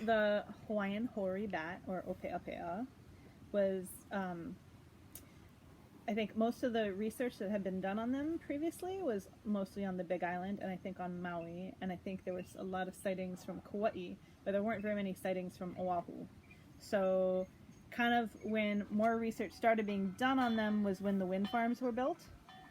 the Hawaiian hoary bat, or ope'ape'a, was, I think most of the research that had been done on them previously was mostly on the Big Island, and I think on Maui, and I think there was a lot of sightings from Kauai, but there weren't very many sightings from Oahu. So kind of when more research started being done on them was when the wind farms were built,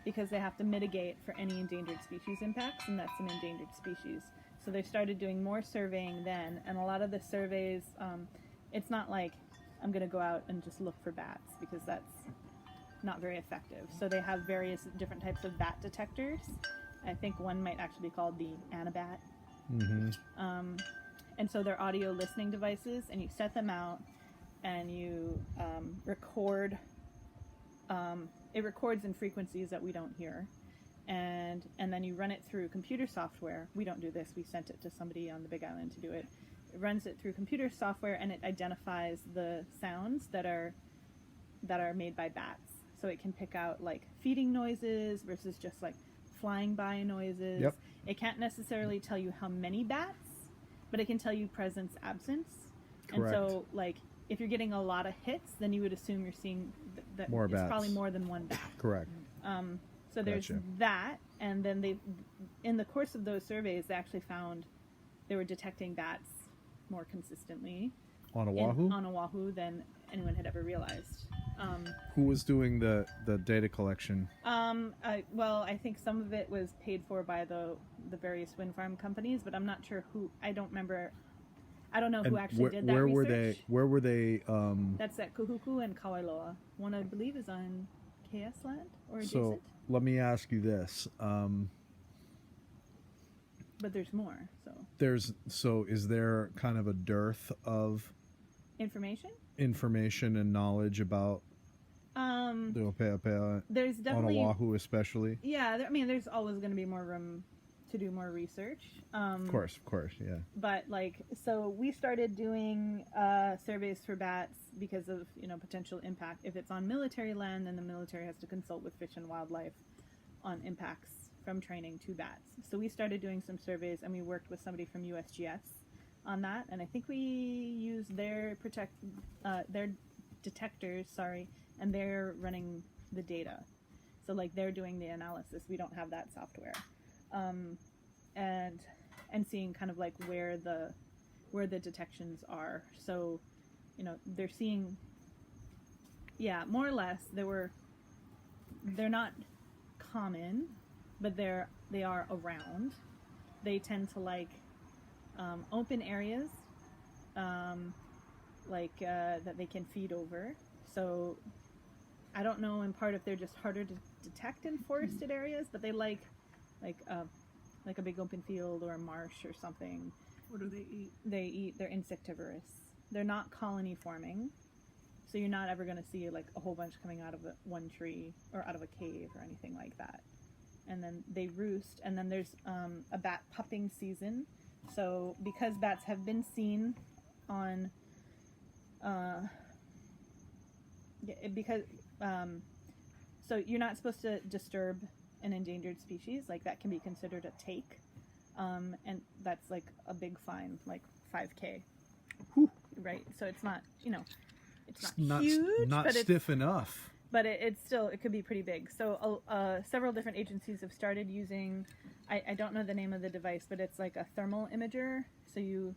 because they have to mitigate for any endangered species impacts, and that's an endangered species. So they started doing more surveying then, and a lot of the surveys, it's not like I'm going to go out and just look for bats, because that's not very effective. So they have various different types of bat detectors. I think one might actually be called the Anabat. And so they're audio listening devices, and you set them out, and you record. It records in frequencies that we don't hear, and then you run it through computer software. We don't do this. We sent it to somebody on the Big Island to do it. It runs it through computer software, and it identifies the sounds that are made by bats. So it can pick out like feeding noises versus just like flying by noises. Yep. It can't necessarily tell you how many bats, but it can tell you presence, absence. Correct. And so like if you're getting a lot of hits, then you would assume you're seeing that more it's bats. probably more than one bat. Correct. So there's Gotcha. that, and then they, in the course of those surveys, they actually found they were detecting bats more consistently On Oahu? on Oahu than anyone had ever realized. Who was doing the data collection? Well, I think some of it was paid for by the various wind farm companies, but I'm not sure who. I don't remember. I don't know who actually did that where research. Where were they? That's at Kahuku and Kauailoa. One, I believe, is on KS land or adjacent. So let me ask you this. But there's more. So is there kind of a dearth of information and knowledge about the ope'ape'a there's definitely on Oahu especially? Yeah, there's always going to be more room to do more research. Of course, yeah. But so we started doing surveys for bats because of potential impact. If it's on military land, then the military has to consult with Fish and Wildlife on impacts from training to bats. So we started doing some surveys, and we worked with somebody from USGS on that, and I think we used their detectors, and they're running the data. So they're doing the analysis. We don't have that software. And seeing kind of where the detections are. So, they're seeing, more or less they're not common, but they are around. They tend to like open areas, that they can feed over. So I don't know in part if they're just harder to detect in forested areas, but they like a big open field or a marsh or something. What do they eat? They're insectivorous. They're not colony forming. So you're not ever going to see a whole bunch coming out of one tree or out of a cave or anything like that. And then they roost, and then there's a bat pupping season. So because bats have been seen on, so you're not supposed to disturb an endangered species. That can be considered a take, and that's a big fine, $5,000. Whew. Right? So it's not, it's not huge, not but stiff enough. But it could be pretty big. So several different agencies have started using, I don't know the name of the device, but it's like a thermal imager. So you,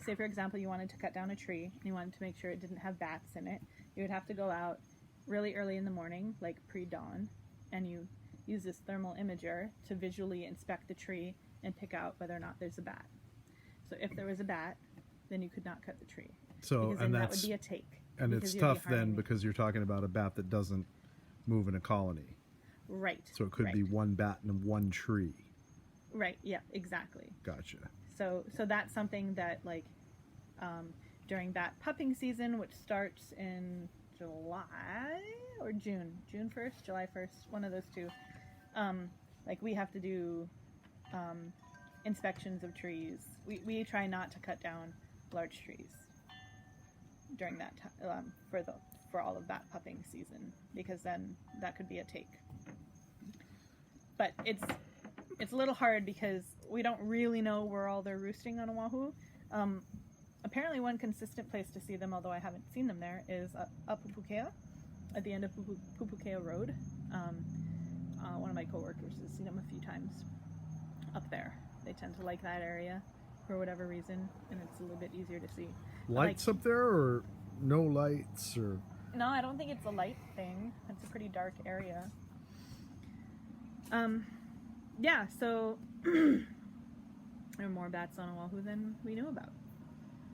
say for example, you wanted to cut down a tree, and you wanted to make sure it didn't have bats in it. You would have to go out really early in the morning, pre-dawn, and you use this thermal imager to visually inspect the tree and pick out whether or not there's a bat. So if there was a bat, then you could not cut the tree. So, because then that would be a take. And it's tough then because you're talking about a bat that doesn't move in a colony. Right. So it could be one bat in one tree. Right. Yeah, exactly. Gotcha. So that's something that during bat pupping season, which starts in July or June 1st, July 1st, one of those two, we have to do inspections of trees. We try not to cut down large trees during that time for all of that pupping season, because then that could be a take. But it's a little hard because we don't really know where all they're roosting on Oahu. Apparently one consistent place to see them, although I haven't seen them there, is ope'ape'a, at the end of Pupukea Road. One of my coworkers has seen them a few times up there. They tend to like that area for whatever reason, and it's a little bit easier to see. Lights up there, or no lights, or? No, I don't think it's a light thing. It's a pretty dark area. Yeah, so there are more bats on Oahu than we knew about.